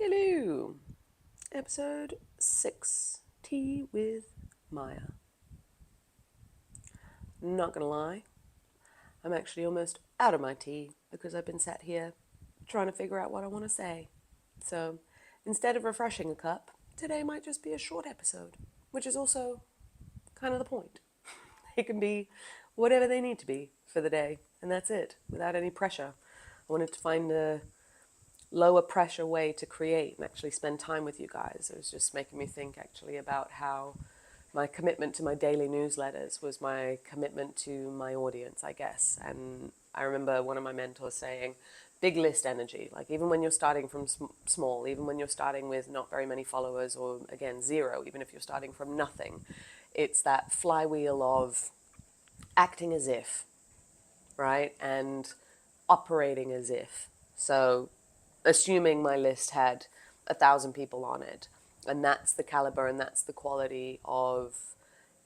Hello, episode 6, Tea with Maja. Not gonna lie, I'm actually almost out of my tea because I've been sat here trying to figure out what I want to say. So instead of refreshing a cup, today might just be a short episode, which is also kind of the point. It can be whatever they need to be for the day, and that's it, without any pressure. I wanted to find a lower pressure way to create and actually spend time with you guys. It was just making me think actually about how my commitment to my daily newsletters was my commitment to my audience, I guess. And I remember one of my mentors saying, big list energy, like even when you're starting from small, even when you're starting with not very many followers or again, zero, even if you're starting from nothing, it's that flywheel of acting as if, right? And operating as if. So assuming my list had 1,000 people on it, and that's the caliber and that's the quality of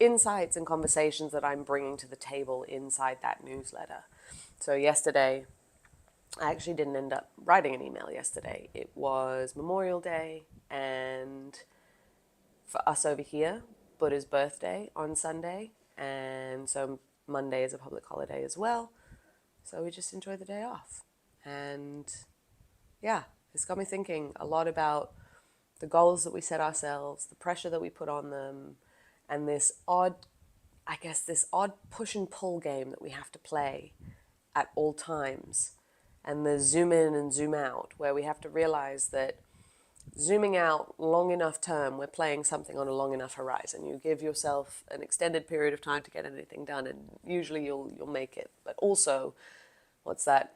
insights and conversations that I'm bringing to the table inside that newsletter. So yesterday, I actually didn't end up writing an email yesterday. It was Memorial Day, and for us over here, Buddha's birthday on Sunday, and so Monday is a public holiday as well. So we just enjoy the day off. And yeah, it's got me thinking a lot about the goals that we set ourselves, the pressure that we put on them, and this odd push and pull game that we have to play at all times. And the zoom in and zoom out, where we have to realize that zooming out long enough term, we're playing something on a long enough horizon. You give yourself an extended period of time to get anything done, and usually you'll make it. But also, what's that?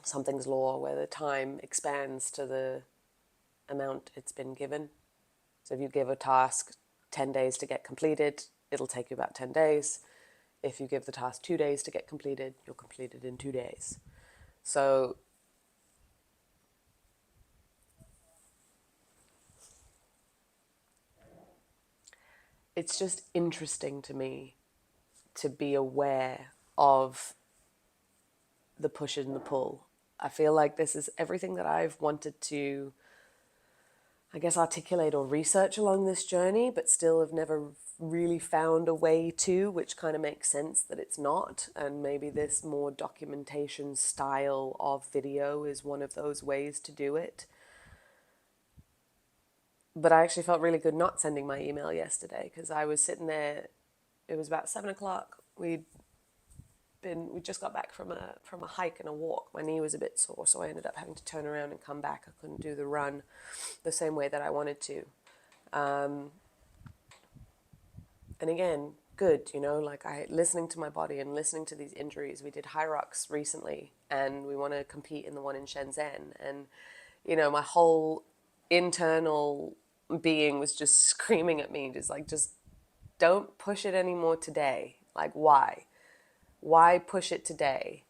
Something's law where the time expands to the amount it's been given. So if you give a task 10 days to get completed, it'll take you about 10 days. If you give the task 2 days to get completed, you'll complete it in 2 days. So it's just interesting to me to be aware of the push and the pull. I feel like this is everything that I've wanted to, I guess, articulate or research along this journey, but still have never really found a way to, which kind of makes sense that it's not. And maybe this more documentation style of video is one of those ways to do it. But I actually felt really good not sending my email yesterday because I was sitting there. It was about 7 o'clock. We just got back from a hike and a walk. My knee was a bit sore, so I ended up having to turn around and come back. I couldn't do the run the same way that I wanted to. And again, good, like listening to my body and listening to these injuries. We did High Rocks recently, and we want to compete in the one in Shenzhen. And my whole internal being was just screaming at me, just don't push it anymore today. Like, why? Why push it today?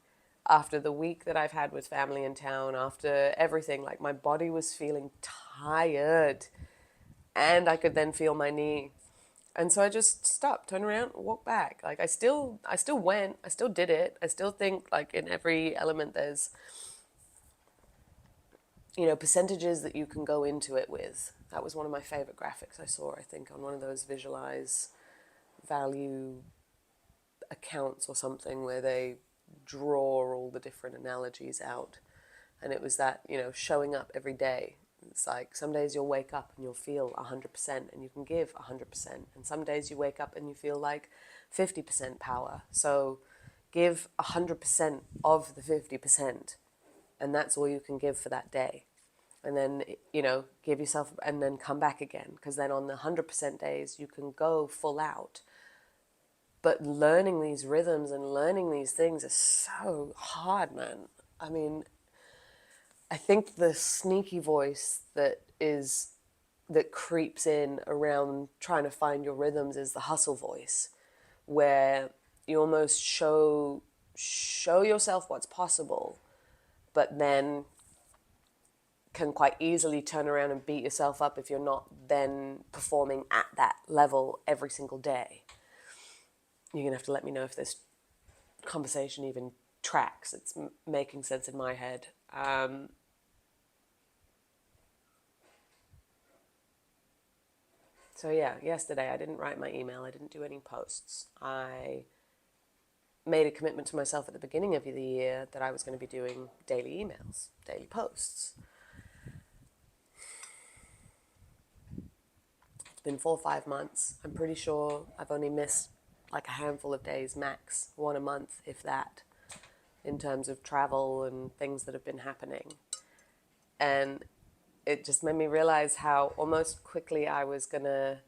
After the week that I've had with family in town, after everything, like my body was feeling tired, and I could then feel my knee. And so I just stopped, turned around, walked back. Like I still went, I still did it. I still think like in every element there's, percentages that you can go into it with. That was one of my favorite graphics I saw, I think, on one of those visualize value accounts or something where they draw all the different analogies out. And it was that, showing up every day. It's like some days you'll wake up and you'll feel 100% and you can give 100%. And some days you wake up and you feel like 50% power. So give 100% of the 50%. And that's all you can give for that day. And then, give yourself, and then come back again. Because then on the 100% days, you can go full out. But learning these rhythms and learning these things is so hard, man. I mean, I think the sneaky voice that creeps in around trying to find your rhythms is the hustle voice, where you almost show yourself what's possible, but then can quite easily turn around and beat yourself up if you're not then performing at that level every single day. You're gonna have to let me know if this conversation even tracks. It's making sense in my head. So yeah, yesterday I didn't write my email. I didn't do any posts. I made a commitment to myself at the beginning of the year that I was going to be doing daily emails, daily posts. It's been 4 or 5 months. I'm pretty sure I've only missed like a handful of days max, one a month, if that, in terms of travel and things that have been happening. And it just made me realize how almost quickly I was going to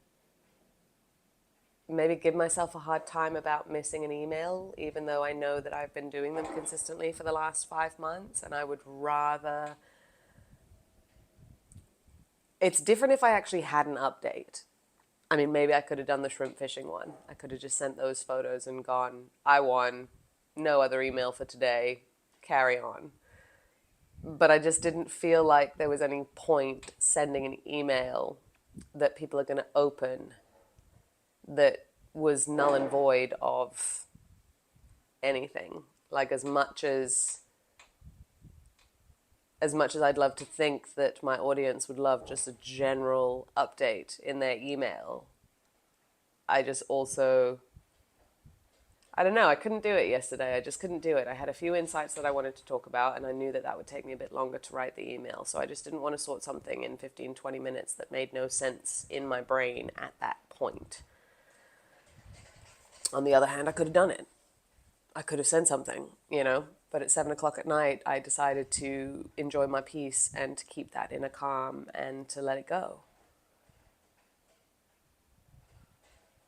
maybe give myself a hard time about missing an email, even though I know that I've been doing them consistently for the last 5 months. And I would rather. It's different if I actually had an update. I mean, maybe I could have done the shrimp fishing one. I could have just sent those photos and gone, I won, no other email for today, carry on. But I just didn't feel like there was any point sending an email that people are going to open that was null and void of anything. Like as much as I'd love to think that my audience would love just a general update in their email, I just also, I don't know, I couldn't do it yesterday. I just couldn't do it. I had a few insights that I wanted to talk about, and I knew that that would take me a bit longer to write the email. So I just didn't want to sort something in 15, 20 minutes that made no sense in my brain at that point. On the other hand, I could have done it. I could have sent something, but at 7 o'clock at night, I decided to enjoy my peace and to keep that inner calm and to let it go.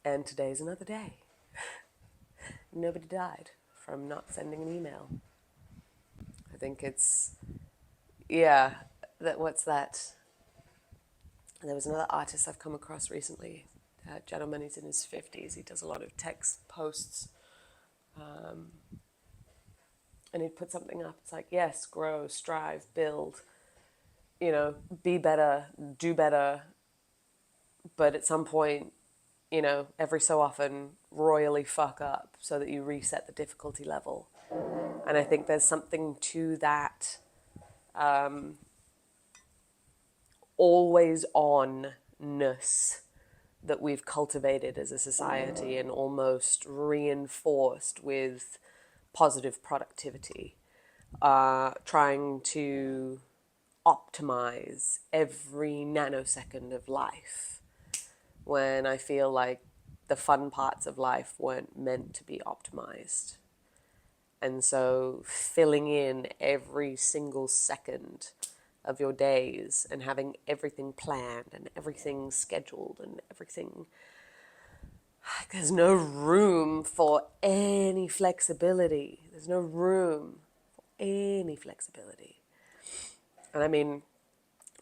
And today's another day. Nobody died from not sending an email. I think it's, what's that? There was another artist I've come across recently, a gentleman, he's in his 50s. He does a lot of text posts. And he'd put something up. It's like, yes, grow, strive, build, be better, do better. But at some point, every so often, royally fuck up so that you reset the difficulty level. And I think there's something to that always on-ness that we've cultivated as a society and almost reinforced with positive productivity, trying to optimize every nanosecond of life when I feel like the fun parts of life weren't meant to be optimized. And so filling in every single second of your days and having everything planned and everything scheduled and everything, there's no room for any flexibility. There's no room for any flexibility. And I mean,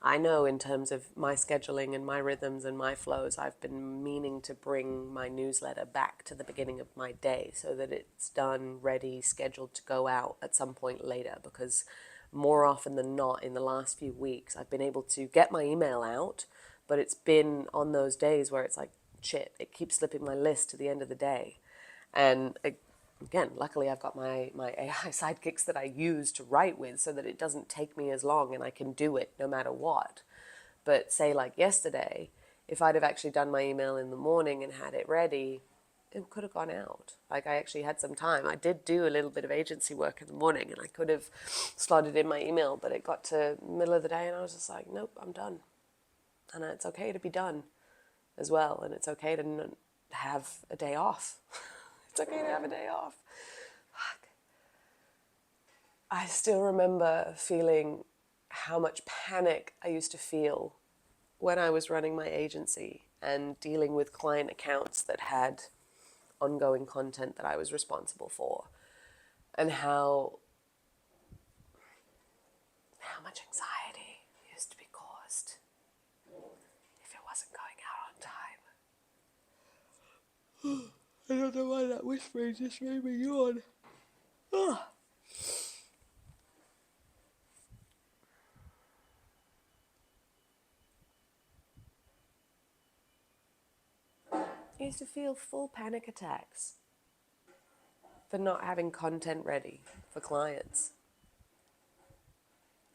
I know in terms of my scheduling and my rhythms and my flows, I've been meaning to bring my newsletter back to the beginning of my day so that it's done, ready, scheduled to go out at some point later, because more often than not in the last few weeks, I've been able to get my email out, but it's been on those days where it's like, shit, it keeps slipping my list to the end of the day. And again, luckily I've got my AI sidekicks that I use to write with so that it doesn't take me as long and I can do it no matter what. But say like yesterday, if I'd have actually done my email in the morning and had it ready, it could have gone out. Like I actually had some time. I did do a little bit of agency work in the morning and I could have slotted in my email, but it got to the middle of the day and I was just like, nope, I'm done. And it's okay to be done as well. And it's okay to have a day off. It's okay to have a day off. Fuck. I still remember feeling how much panic I used to feel when I was running my agency and dealing with client accounts that had ongoing content that I was responsible for, and how much anxiety used to be caused if it wasn't going out on time. I don't know why that whispering just made me yawn. Ugh. I used to feel full panic attacks for not having content ready for clients.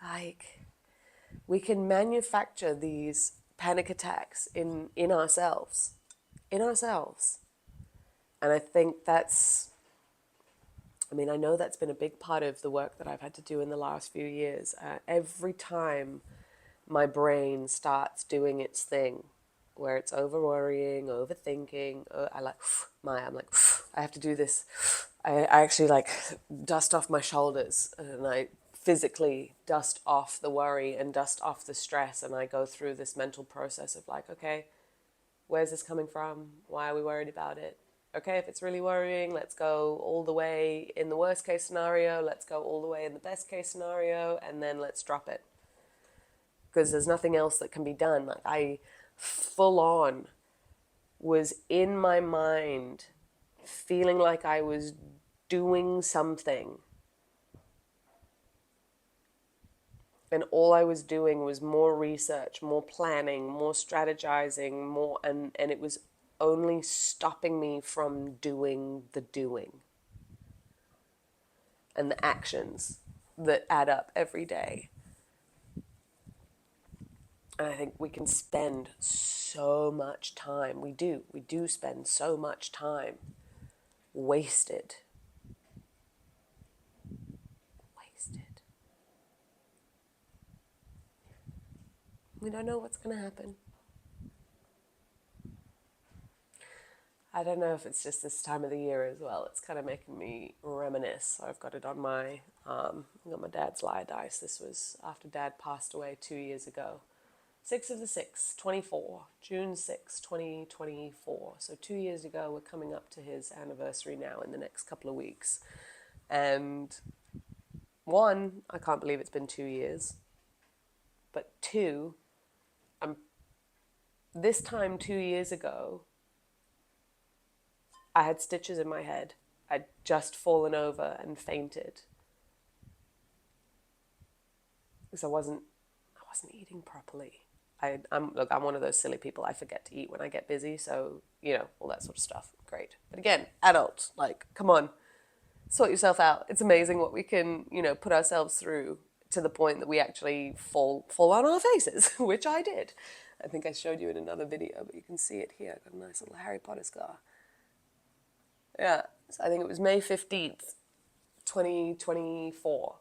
Like, we can manufacture these panic attacks in ourselves. In ourselves. And I think I know that's been a big part of the work that I've had to do in the last few years. Every time my brain starts doing its thing, where it's over worrying, overthinking, Maya, I'm like, I have to do this. I actually like dust off my shoulders and I physically dust off the worry and dust off the stress. And I go through this mental process of like, okay, where's this coming from? Why are we worried about it? Okay, if it's really worrying, let's go all the way in the worst case scenario, let's go all the way in the best case scenario, and then let's drop it. Because there's nothing else that can be done. Like, I full on was in my mind feeling like I was doing something. And all I was doing was more research, more planning, more strategizing, and it was only stopping me from doing the doing and the actions that add up every day. And I think we can spend so much time, we do spend so much time wasted. We don't know what's going to happen. I don't know if it's just this time of the year as well. It's kind of making me reminisce. I've got it on my, I got my dad's lie dice. This was after Dad passed away 2 years ago. 6 of the 6, 24, June 6, 2024. So 2 years ago, we're coming up to his anniversary now in the next couple of weeks. And one, I can't believe it's been 2 years. But two, this time 2 years ago, I had stitches in my head. I'd just fallen over and fainted. Because I wasn't eating properly. I'm one of those silly people. I forget to eat when I get busy, so, all that sort of stuff. Great. But again, adult, like, come on, sort yourself out. It's amazing what we can, put ourselves through to the point that we actually fall on our faces, which I did. I think I showed you in another video, but you can see it here. I've got a nice little Harry Potter scar. Yeah, so I think it was May 15th, 2024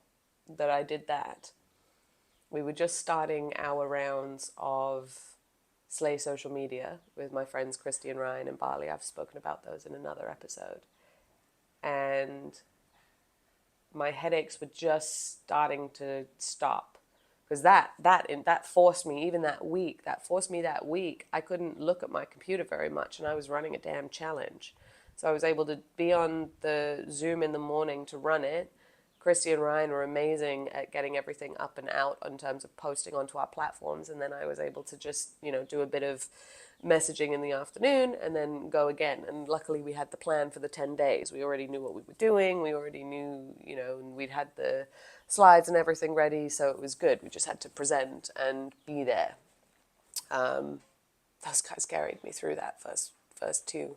that I did that. We were just starting our rounds of Slay social media with my friends Christy and Ryan and Barley. I've spoken about those in another episode. And my headaches were just starting to stop. Because that forced me, even that week, I couldn't look at my computer very much, and I was running a damn challenge. So I was able to be on the Zoom in the morning to run it. Christy and Ryan were amazing at getting everything up and out in terms of posting onto our platforms. And then I was able to just, do a bit of messaging in the afternoon and then go again. And luckily we had the plan for the 10 days. We already knew what we were doing. We already knew, and we'd had the slides and everything ready. So it was good. We just had to present and be there. Those guys carried me through that first two.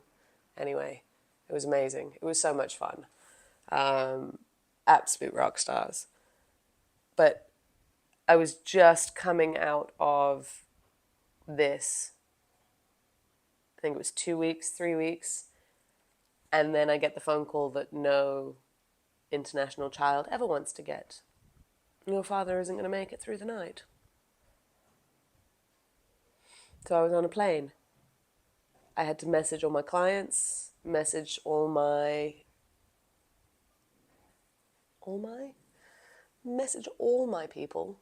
Anyway, it was amazing. It was so much fun. Absolute rock stars. But I was just coming out of this, I think it was 2 weeks, 3 weeks, and then I get the phone call that no international child ever wants to get. Your father isn't going to make it through the night. So I was on a plane. I had to message all my clients, message all my people.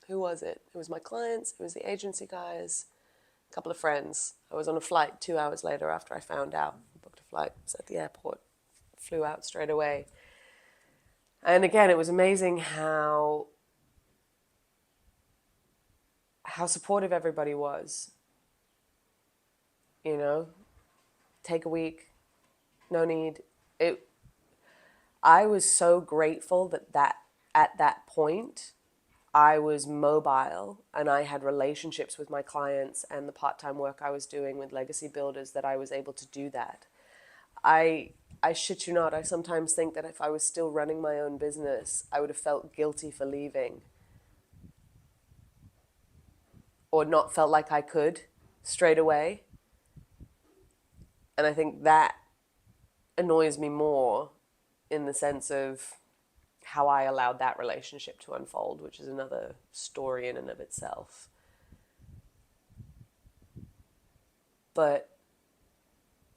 Who was it? It was my clients, it was the agency guys, a couple of friends. I was on a flight 2 hours later after I found out. I booked a flight, was at the airport, flew out straight away. And again, it was amazing how supportive everybody was. Take a week, no need. I was so grateful that at that point, I was mobile and I had relationships with my clients and the part-time work I was doing with legacy builders that I was able to do that. I shit you not, I sometimes think that if I was still running my own business, I would have felt guilty for leaving. or not felt like I could straight away. And I think that annoys me more in the sense of how I allowed that relationship to unfold, which is another story in and of itself. But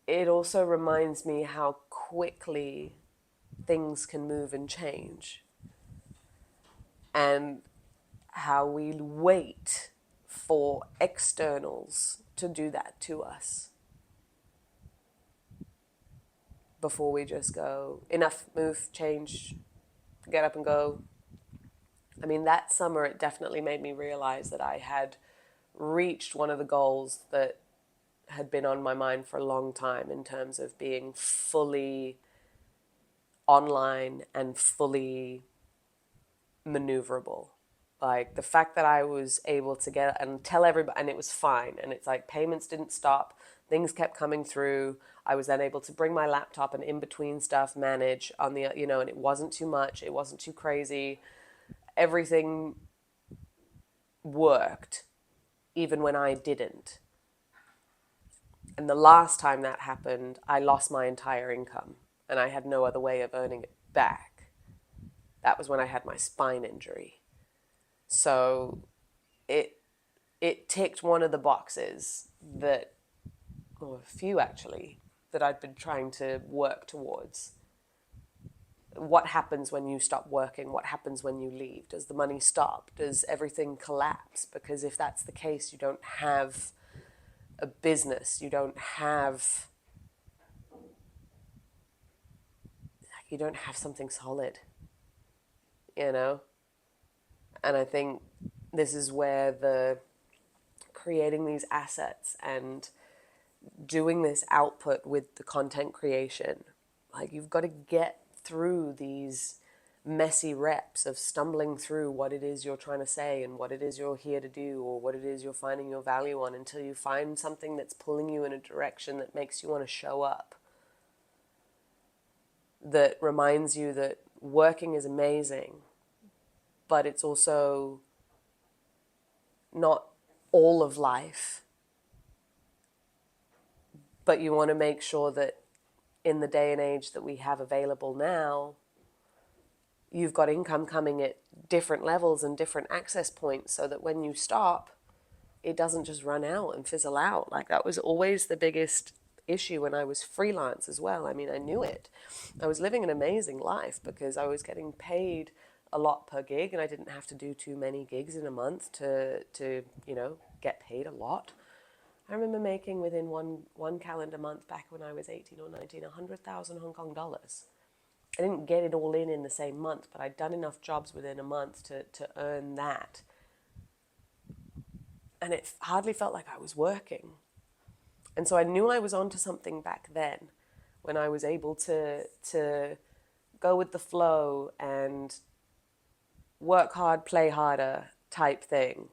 it also reminds me how quickly things can move and change, and how we wait for externals to do that to us before we just go, enough, move, change, get up and go. I mean, that summer it definitely made me realize that I had reached one of the goals that had been on my mind for a long time, in terms of being fully online and fully maneuverable. Like the fact that I was able to get and tell everybody, and it was fine. And it's like payments didn't stop, things kept coming through. I was then able to bring my laptop and in between stuff manage on the, and it wasn't too much, it wasn't too crazy. Everything worked, even when I didn't. And the last time that happened, I lost my entire income and I had no other way of earning it back. That was when I had my spine injury. So it ticked one of the boxes that, or a few actually, that I'd been trying to work towards. What happens when you stop working? What happens when you leave? Does the money stop? Does everything collapse? Because if that's the case, you don't have a business. You don't have something solid, you know? And I think this is where the creating these assets and doing this output with the content creation, like you've got to get through these messy reps of stumbling through what it is you're trying to say and what it is you're here to do, or what it is you're finding your value on, until you find something that's pulling you in a direction that makes you want to show up, that reminds you that working is amazing, but it's also not all of life. But you want to make sure that in the day and age that we have available now, you've got income coming at different levels and different access points, so that when you stop, it doesn't just run out and fizzle out. Like that was always the biggest issue when I was freelance as well. I mean, I knew it. I was living an amazing life because I was getting paid a lot per gig, and I didn't have to do too many gigs in a month to get paid a lot. I remember making within one calendar month back when I was 18 or 19, 100,000 Hong Kong dollars. I didn't get it all in the same month, but I'd done enough jobs within a month to earn that. And it hardly felt like I was working. And so I knew I was onto something back then, when I was able to go with the flow and work hard, play harder type thing.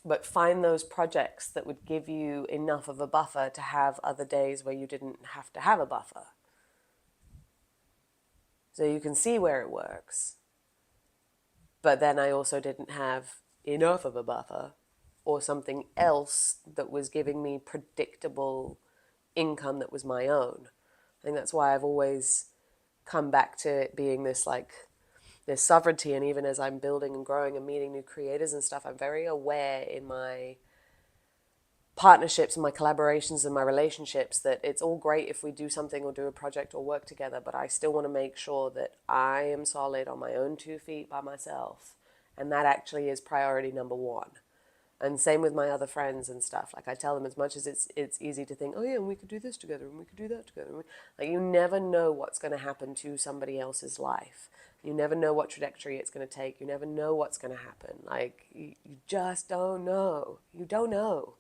But find those projects that would give you enough of a buffer to have other days where you didn't have to have a buffer. So you can see where it works. But then I also didn't have enough of a buffer, or something else that was giving me predictable income that was my own. I think that's why I've always come back to it being this sovereignty. And even as I'm building and growing and meeting new creators and stuff, I'm very aware in my partnerships and my collaborations and my relationships that it's all great if we do something or do a project or work together, but I still want to make sure that I am solid on my own 2 feet by myself. And that actually is priority number one. And same with my other friends and stuff. Like I tell them, as much as it's easy to think, oh yeah, and we could do this together and we could do that together. Like you never know what's going to happen to somebody else's life. You never know what trajectory it's going to take. You never know what's going to happen. Like you just don't know. You don't know.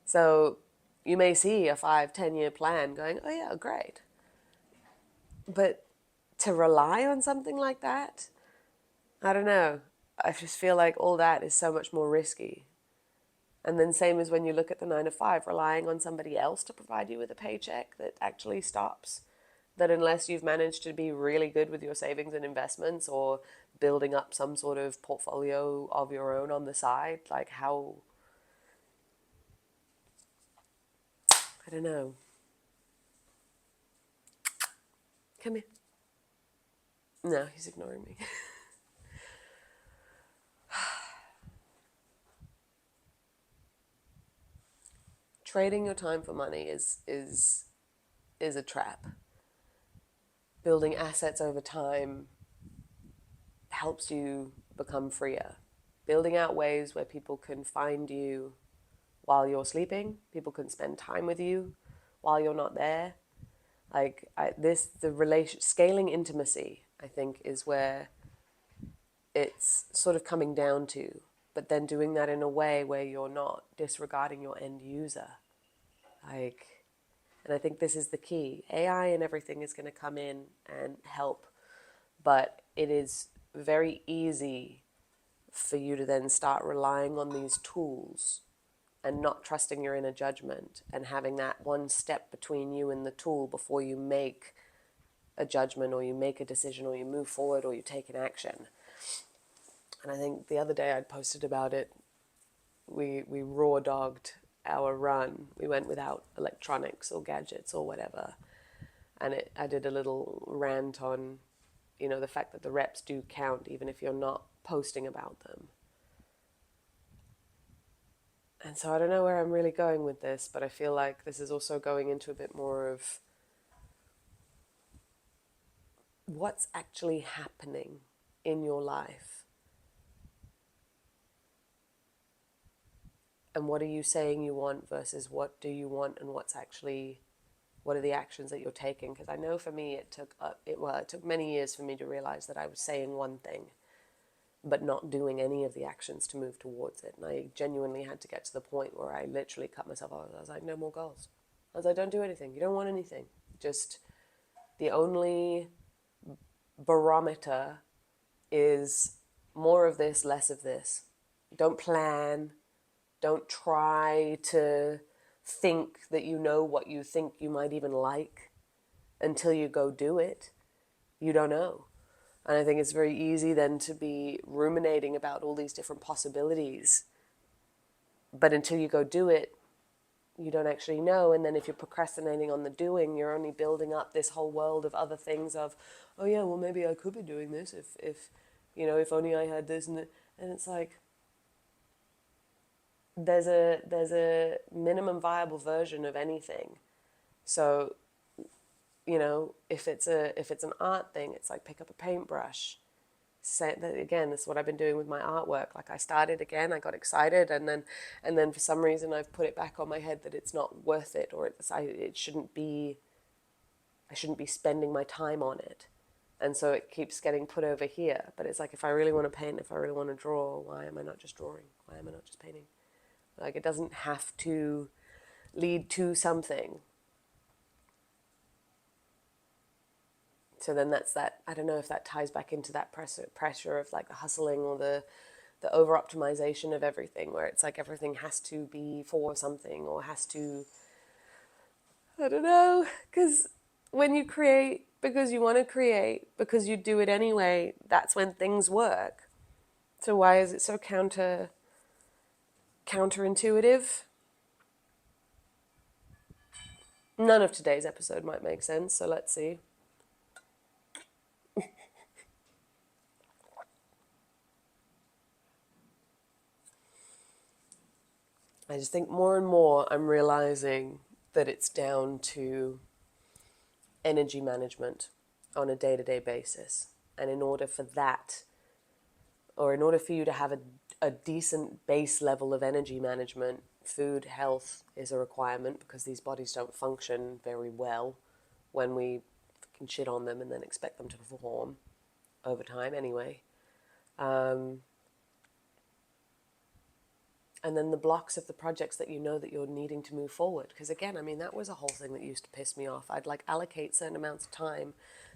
So you may see a 5-10 year plan going, oh yeah, great. But to rely on something like that, I don't know. I just feel like all that is so much more risky. And then same as when you look at the 9 to 5, relying on somebody else to provide you with a paycheck that actually stops. That unless you've managed to be really good with your savings and investments, or building up some sort of portfolio of your own on the side? Like how, I don't know. Come here. No, he's ignoring me. Trading your time for money is a trap. Building assets over time helps you become freer. Building out ways where people can find you while you're sleeping, people can spend time with you while you're not there. Like scaling intimacy, I think, is where it's sort of coming down to, but then doing that in a way where you're not disregarding your end user. Like, and I think this is the key. AI and everything is going to come in and help, but it is very easy for you to then start relying on these tools and not trusting your inner judgment and having that one step between you and the tool before you make a judgment or you make a decision or you move forward or you take an action. And I think the other day I'd posted about it. We raw dogged our run. We went without electronics or gadgets or whatever. And I did a little rant on, the fact that the reps do count even if you're not posting about them. And so I don't know where I'm really going with this, but I feel like this is also going into a bit more of what's actually happening in your life. And what are you saying you want versus what do you want, and what are the actions that you're taking? Because I know for me it took many years for me to realize that I was saying one thing but not doing any of the actions to move towards it. And I genuinely had to get to the point where I literally cut myself off. I was like, no more goals. I was like, don't do anything. You don't want anything. Just the only barometer is more of this, less of this. Don't plan. Don't try to think that you know what you think you might even like until you go do it. You don't know. And I think it's very easy then to be ruminating about all these different possibilities. But until you go do it, you don't actually know. And then if you're procrastinating on the doing, you're only building up this whole world of other things of, oh yeah, well maybe I could be doing this if only I had this. And it's like, there's a minimum viable version of anything. So if it's an art thing, it's like pick up a paintbrush. Again, this is what I've been doing with my artwork. Like I started again, I got excited, and then for some reason I've put it back on my head that it's not worth it, or I shouldn't be spending my time on it, and so it keeps getting put over here. But it's like, if I really want to paint, if I really want to draw, why am I not just drawing? Why am I not just painting? Like, it doesn't have to lead to something. So then that's that. I don't know if that ties back into that pressure of like the hustling or the over optimization of everything, where it's like everything has to be for something or has to, I don't know, because when you create because you want to create, because you do it anyway, that's when things work. So why is it so counterintuitive? None of today's episode might make sense, so let's see. I just think more and more I'm realizing that it's down to energy management on a day-to-day basis. And in order for that, or in order for you to have a decent base level of energy management, food, health is a requirement, because these bodies don't function very well when we fucking shit on them and then expect them to perform over time anyway. And then the blocks of the projects that you know that you're needing to move forward. Because again, I mean, that was a whole thing that used to piss me off. I'd like allocate certain amounts of time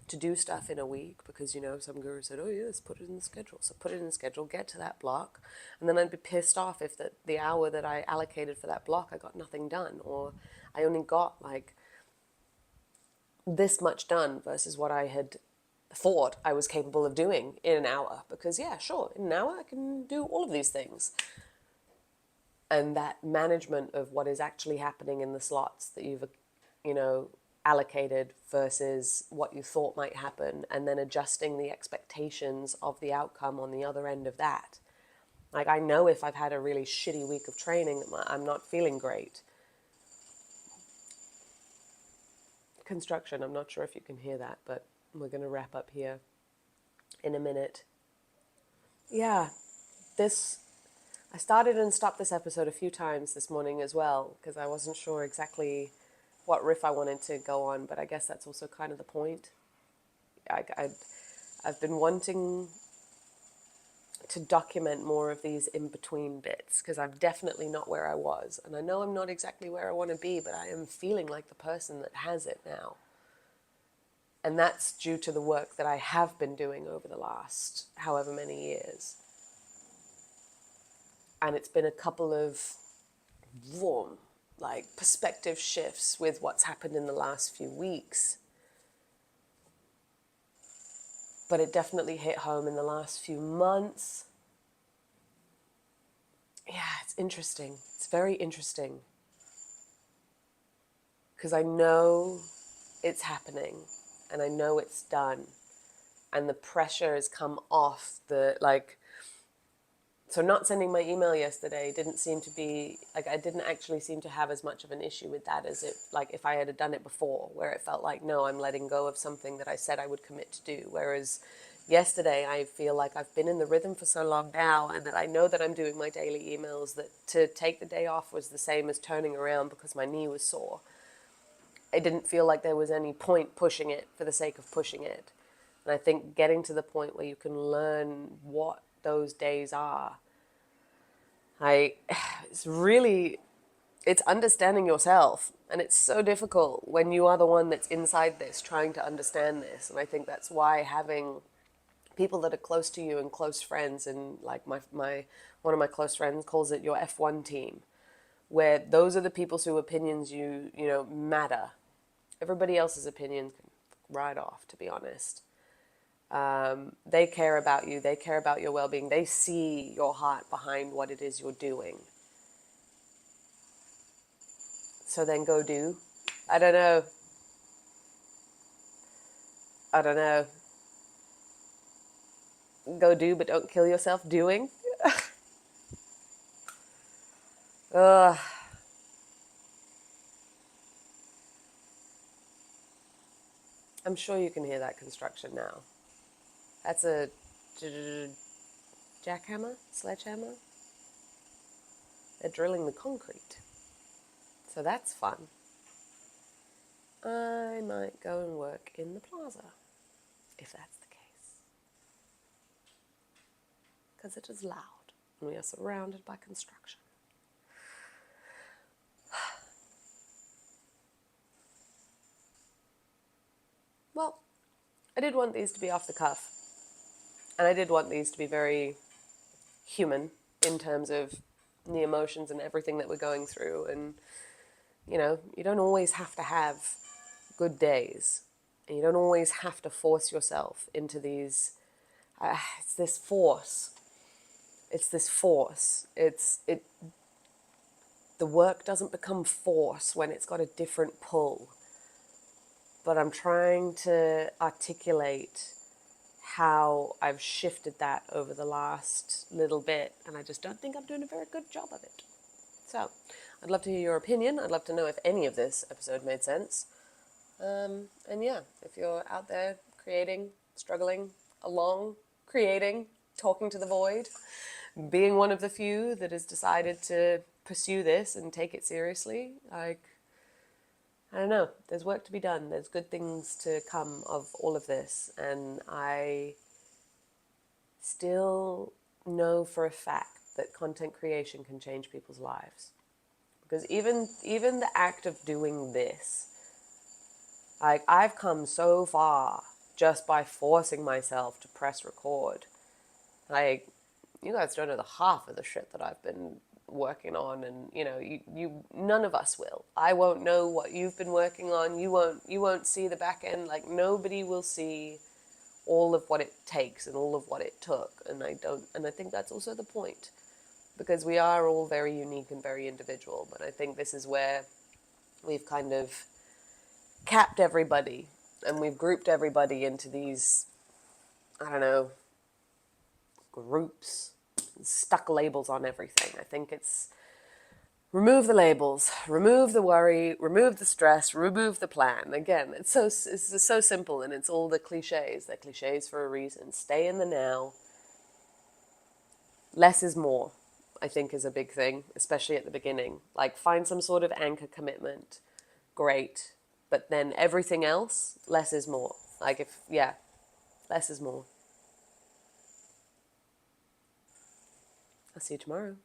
to do stuff in a week because, you know, some guru said, oh yes, put it in the schedule. So put it in the schedule, get to that block. And then I'd be pissed off if the hour that I allocated for that block, I got nothing done. Or I only got like this much done versus what I had thought I was capable of doing in an hour. Because yeah, sure, in an hour I can do all of these things. And that management of what is actually happening in the slots that you've, allocated versus what you thought might happen, and then adjusting the expectations of the outcome on the other end of that. Like, I know if I've had a really shitty week of training, I'm not feeling great. Construction, I'm not sure if you can hear that, but we're going to wrap up here in a minute. Yeah, I started and stopped this episode a few times this morning as well, because I wasn't sure exactly what riff I wanted to go on, but I guess that's also kind of the point. I've been wanting to document more of these in-between bits, because I'm definitely not where I was, and I know I'm not exactly where I want to be, but I am feeling like the person that has it now. And that's due to the work that I have been doing over the last however many years. And it's been a couple of warm, perspective shifts with what's happened in the last few weeks. But it definitely hit home in the last few months. Yeah, it's interesting. It's very interesting. Because I know it's happening and I know it's done. And the pressure has come off so not sending my email yesterday didn't seem to be, I didn't actually seem to have as much of an issue with that as if I had done it before, where it felt like, no, I'm letting go of something that I said I would commit to do. Whereas yesterday, I feel like I've been in the rhythm for so long now, and that I know that I'm doing my daily emails, that to take the day off was the same as turning around because my knee was sore. I didn't feel like there was any point pushing it for the sake of pushing it. And I think getting to the point where you can learn what those days are, it's understanding yourself. And it's so difficult when you are the one that's inside this, trying to understand this. And I think that's why having people that are close to you and close friends, and like one of my close friends calls it your F1 team, where those are the people's whose opinions matter. Everybody else's opinions can ride off, to be honest. They care about you. They care about your well-being. They see your heart behind what it is you're doing. So then go do. I don't know. Go do, but don't kill yourself doing. Ugh. I'm sure you can hear that construction now. That's a jackhammer? Sledgehammer? They're drilling the concrete. So that's fun. I might go and work in the plaza, if that's the case. Because it is loud, and we are surrounded by construction. Well, I did want these to be off the cuff. And I did want these to be very human in terms of the emotions and everything that we're going through. And, you don't always have to have good days. And you don't always have to force yourself into these, it's this force. The work doesn't become force when it's got a different pull. But I'm trying to articulate how I've shifted that over the last little bit, and I just don't think I'm doing a very good job of it. So, I'd love to hear your opinion. I'd love to know if any of this episode made sense. And yeah, if you're out there creating, struggling along, creating, talking to the void, being one of the few that has decided to pursue this and take it seriously, I don't know. There's work to be done. There's good things to come of all of this. And I still know for a fact that content creation can change people's lives. Because even the act of doing this, I've come so far just by forcing myself to press record. You guys don't know the half of the shit that I've been working on, and you none of us will. I won't know what you've been working on. You won't see the back end. Nobody will see all of what it takes and all of what it took. And I think that's also the point, because we are all very unique and very individual. But I think this is where we've kind of capped everybody and we've grouped everybody into these, I don't know, groups, stuck labels on everything. I think it's remove the labels, remove the worry, remove the stress, remove the plan. Again, it's so simple, and it's all the cliches. They're cliches for a reason. Stay in the now. Less is more, I think, is a big thing, especially at the beginning. Like, find some sort of anchor commitment. Great. But then everything else, less is more. Like, less is more. I'll see you tomorrow.